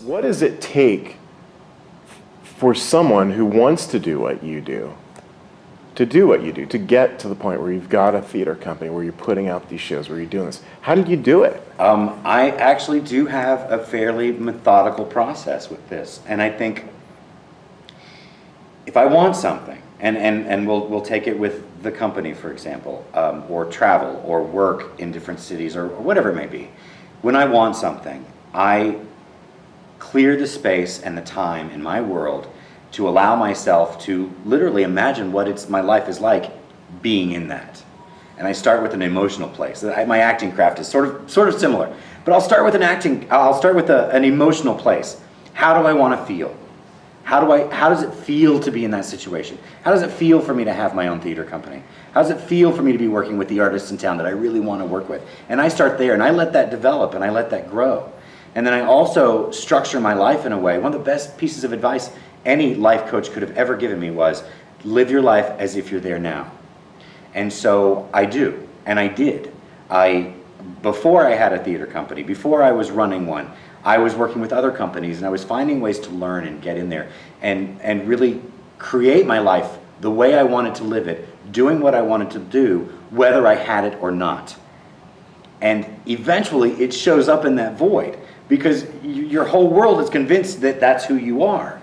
What does it take for someone who wants to do what you do, to get to the point where you've got a theater company, where you're putting out these shows, where you're doing this? How did you do it? I actually do have a fairly methodical process with this, and I think if I want something, and we'll take it with the company, for example, or travel, or work in different cities, or whatever it may be. When I want something, I clear the space and the time in my world to allow myself to literally imagine what my life is like being in that. And I start with an emotional place. My acting craft is sort of similar, but I'll start with an emotional place. How do I want to feel? How does it feel to be in that situation? How does it feel for me to have my own theater company? How does it feel for me to be working with the artists in town that I really want to work with? And I start there, and I let that develop, and I let that grow. And then I also structure my life in a way. One of the best pieces of advice any life coach could have ever given me was, live your life as if you're there now. And so I do, and I did. Before I had a theater company, before I was running one, I was working with other companies, and I was finding ways to learn and get in there and really create my life the way I wanted to live it, doing what I wanted to do, whether I had it or not. And eventually it shows up in that void, because your whole world is convinced that that's who you are.